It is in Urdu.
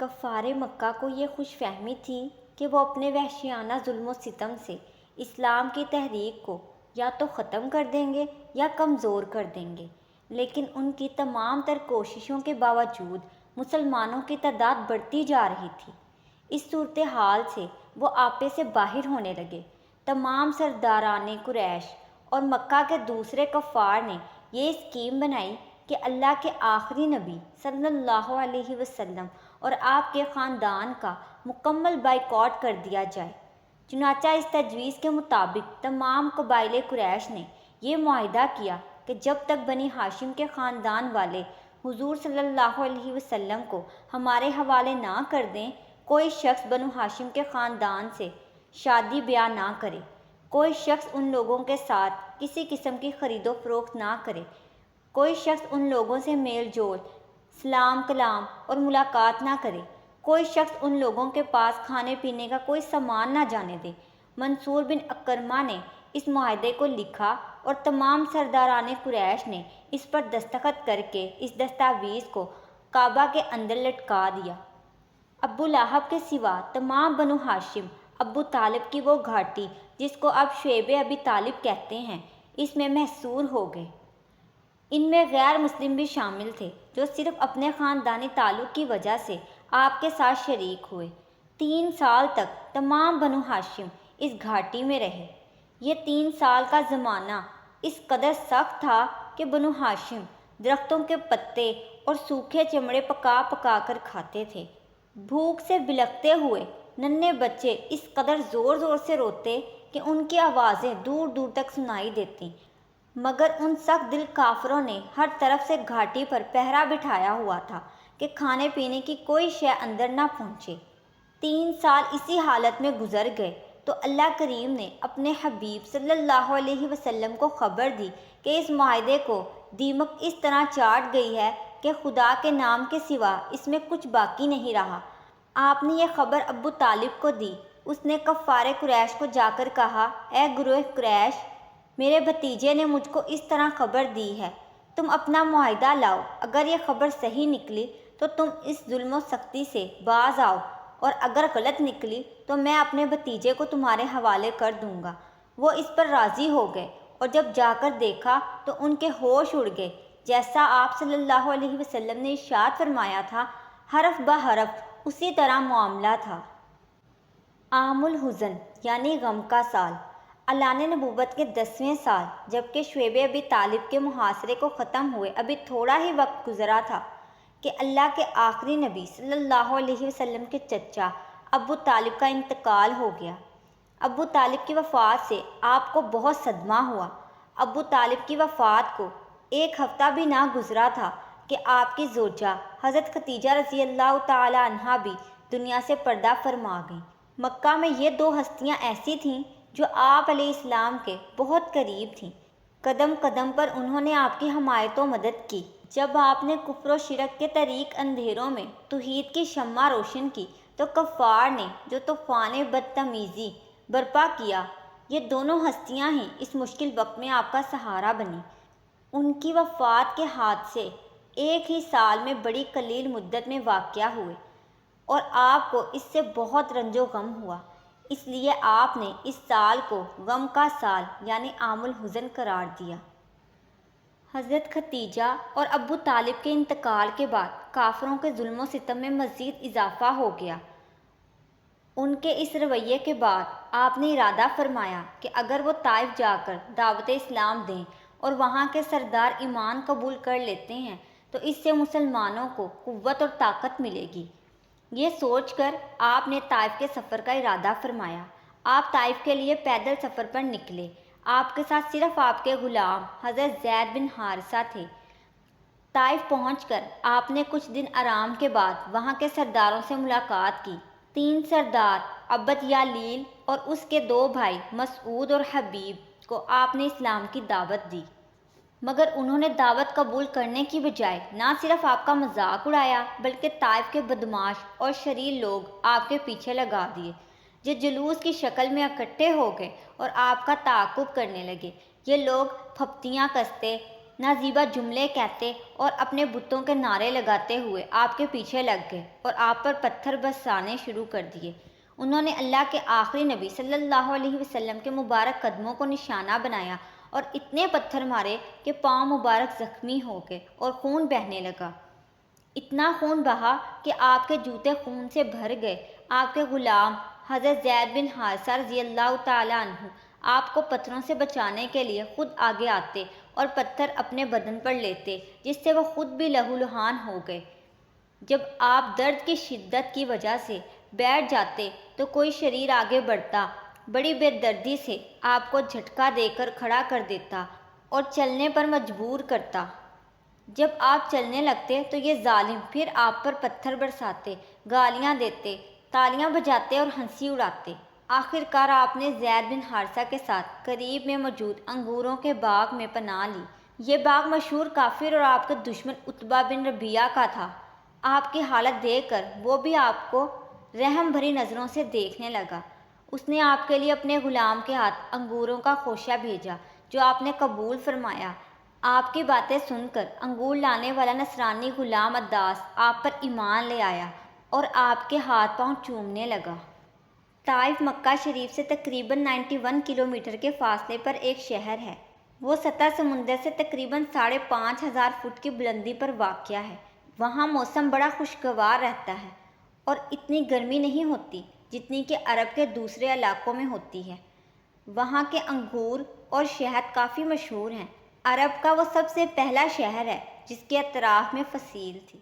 کفار مکہ کو یہ خوش فہمی تھی کہ وہ اپنے وحشیانہ ظلم و ستم سے اسلام کی تحریک کو یا تو ختم کر دیں گے یا کمزور کر دیں گے، لیکن ان کی تمام تر کوششوں کے باوجود مسلمانوں کی تعداد بڑھتی جا رہی تھی۔ اس صورتحال سے وہ آپے سے باہر ہونے لگے۔ تمام سرداران قریش اور مکہ کے دوسرے کفار نے یہ اسکیم بنائی کہ اللہ کے آخری نبی صلی اللہ علیہ وسلم اور آپ کے خاندان کا مکمل بائیکاٹ کر دیا جائے۔ چنانچہ اس تجویز کے مطابق تمام قبائل قریش نے یہ معاہدہ کیا کہ جب تک بنی ہاشم کے خاندان والے حضور صلی اللہ علیہ وسلم کو ہمارے حوالے نہ کر دیں، کوئی شخص بنو ہاشم کے خاندان سے شادی بیاہ نہ کرے، کوئی شخص ان لوگوں کے ساتھ کسی قسم کی خرید و فروخت نہ کرے، کوئی شخص ان لوگوں سے میل جول، سلام کلام اور ملاقات نہ کرے، کوئی شخص ان لوگوں کے پاس کھانے پینے کا کوئی سامان نہ جانے دے۔ منصور بن اکرمہ نے اس معاہدے کو لکھا اور تمام سرداران قریش نے اس پر دستخط کر کے اس دستاویز کو کعبہ کے اندر لٹکا دیا۔ ابو لہب کے سوا تمام بنو ہاشم ابو طالب کی وہ گھاٹی جس کو اب شعیب ابی طالب کہتے ہیں، اس میں محصور ہو گئے۔ ان میں غیر مسلم بھی شامل تھے جو صرف اپنے خاندانی تعلق کی وجہ سے آپ کے ساتھ شریک ہوئے۔ 3 سال تک تمام بنو ہاشم اس گھاٹی میں رہے۔ یہ 3 سال کا زمانہ اس قدر سخت تھا کہ بنو ہاشم درختوں کے پتے اور سوکھے چمڑے پکا پکا کر کھاتے تھے۔ بھوک سے بلکتے ہوئے ننھے بچے اس قدر زور زور سے روتے کہ ان کی آوازیں دور دور تک سنائی دیتیں، مگر ان سخت دل کافروں نے ہر طرف سے گھاٹی پر پہرا بٹھایا ہوا تھا کہ کھانے پینے کی کوئی شے اندر نہ پہنچے۔ 3 سال اسی حالت میں گزر گئے تو اللہ کریم نے اپنے حبیب صلی اللہ علیہ وسلم کو خبر دی کہ اس معاہدے کو دیمک اس طرح چاٹ گئی ہے کہ خدا کے نام کے سوا اس میں کچھ باقی نہیں رہا۔ آپ نے یہ خبر ابو طالب کو دی۔ اس نے کفار قریش کو جا کر کہا، اے گروہ قریش، میرے بھتیجے نے مجھ کو اس طرح خبر دی ہے، تم اپنا معاہدہ لاؤ، اگر یہ خبر صحیح نکلی تو تم اس ظلم و سختی سے باز آؤ، اور اگر غلط نکلی تو میں اپنے بھتیجے کو تمہارے حوالے کر دوں گا۔ وہ اس پر راضی ہو گئے، اور جب جا کر دیکھا تو ان کے ہوش اڑ گئے۔ جیسا آپ صلی اللہ علیہ وسلم نے ارشاد فرمایا تھا، حرف بہ حرف اسی طرح معاملہ تھا۔ عام الحزن یعنی غم کا سال، اعلان نبوت کے 10ویں سال، جبکہ شعیب ابی طالب کے محاصرے کو ختم ہوئے ابھی تھوڑا ہی وقت گزرا تھا کہ اللہ کے آخری نبی صلی اللہ علیہ وسلم کے چچا ابو طالب کا انتقال ہو گیا۔ ابو طالب کی وفات سے آپ کو بہت صدمہ ہوا۔ ابو طالب کی وفات کو 1 ہفتہ بھی نہ گزرا تھا کہ آپ کی زوجہ حضرت خدیجہ رضی اللہ تعالی عنہا بھی دنیا سے پردہ فرما گئیں۔ مکہ میں یہ 2 ہستیاں ایسی تھیں جو آپ علیہ السلام کے بہت قریب تھیں۔ قدم قدم پر انہوں نے آپ کی حمایت و مدد کی۔ جب آپ نے کفر و شرک کے طریق اندھیروں میں توحید کی شمع روشن کی تو کفار نے جو طوفان بدتمیزی برپا کیا، یہ دونوں ہستیاں ہی اس مشکل وقت میں آپ کا سہارا بنیں۔ ان کی وفات کے حادثے ایک ہی سال میں بڑی قلیل مدت میں واقع ہوئے، اور آپ کو اس سے بہت رنج و غم ہوا۔ اس لیے آپ نے اس سال کو غم کا سال یعنی عام الحزن قرار دیا۔ حضرت خدیجہ اور ابو طالب کے انتقال کے بعد کافروں کے ظلم و ستم میں مزید اضافہ ہو گیا۔ ان کے اس رویے کے بعد آپ نے ارادہ فرمایا کہ اگر وہ طائف جا کر دعوت اسلام دیں اور وہاں کے سردار ایمان قبول کر لیتے ہیں تو اس سے مسلمانوں کو قوت اور طاقت ملے گی۔ یہ سوچ کر آپ نے طائف کے سفر کا ارادہ فرمایا۔ آپ طائف کے لیے پیدل سفر پر نکلے۔ آپ کے ساتھ صرف آپ کے غلام حضرت زید بن حارثہ تھے۔ طائف پہنچ کر آپ نے کچھ دن آرام کے بعد وہاں کے سرداروں سے ملاقات کی۔ 3 سردار عبد یالیل اور اس کے 2 بھائی مسعود اور حبیب کو آپ نے اسلام کی دعوت دی، مگر انہوں نے دعوت قبول کرنے کی بجائے نہ صرف آپ کا مذاق اڑایا بلکہ طائف کے بدمعاش اور شریر لوگ آپ کے پیچھے لگا دیے، جو جلوس کی شکل میں اکٹھے ہو گئے اور آپ کا تعاقب کرنے لگے۔ یہ لوگ پھپتیاں کستے، نازیبا جملے کہتے اور اپنے بتوں کے نعرے لگاتے ہوئے آپ کے پیچھے لگ گئے اور آپ پر پتھر برسانے شروع کر دیے۔ انہوں نے اللہ کے آخری نبی صلی اللہ علیہ وسلم کے مبارک قدموں کو نشانہ بنایا اور اتنے پتھر مارے کہ پاؤں مبارک زخمی ہو گئے اور خون بہنے لگا۔ اتنا خون بہا کہ آپ کے جوتے خون سے بھر گئے۔ آپ کے غلام حضرت زید بن حارثہ رضی اللہ تعالیٰ عنہ آپ کو پتھروں سے بچانے کے لیے خود آگے آتے اور پتھر اپنے بدن پر لیتے، جس سے وہ خود بھی لہولہان ہو گئے۔ جب آپ درد کی شدت کی وجہ سے بیٹھ جاتے تو کوئی شریر آگے بڑھتا، بڑی بے دردی سے آپ کو جھٹکا دے کر کھڑا کر دیتا اور چلنے پر مجبور کرتا۔ جب آپ چلنے لگتے تو یہ ظالم پھر آپ پر پتھر برساتے، گالیاں دیتے، تالیاں بجاتے اور ہنسی اڑاتے۔ آخر کار آپ نے زید بن حارثہ کے ساتھ قریب میں موجود انگوروں کے باغ میں پناہ لی۔ یہ باغ مشہور کافر اور آپ کے دشمن عتبہ بن ربیعہ کا تھا۔ آپ کی حالت دیکھ کر وہ بھی آپ کو رحم بھری نظروں سے دیکھنے لگا۔ اس نے آپ کے لیے اپنے غلام کے ہاتھ انگوروں کا خوشہ بھیجا جو آپ نے قبول فرمایا۔ آپ کی باتیں سن کر انگور لانے والا نصرانی غلام عداس آپ پر ایمان لے آیا اور آپ کے ہاتھ پاؤں چومنے لگا۔ طائف مکہ شریف سے تقریباً 91 کلومیٹر کے فاصلے پر ایک شہر ہے۔ وہ سطح سمندر سے تقریباً 5,500 فٹ کی بلندی پر واقع ہے۔ وہاں موسم بڑا خوشگوار رہتا ہے اور اتنی گرمی نہیں ہوتی جتنی کہ عرب کے دوسرے علاقوں میں ہوتی ہے۔ وہاں کے انگور اور شہد کافی مشہور ہیں۔ عرب کا وہ سب سے پہلا شہر ہے جس کے اطراف میں فصیل تھی۔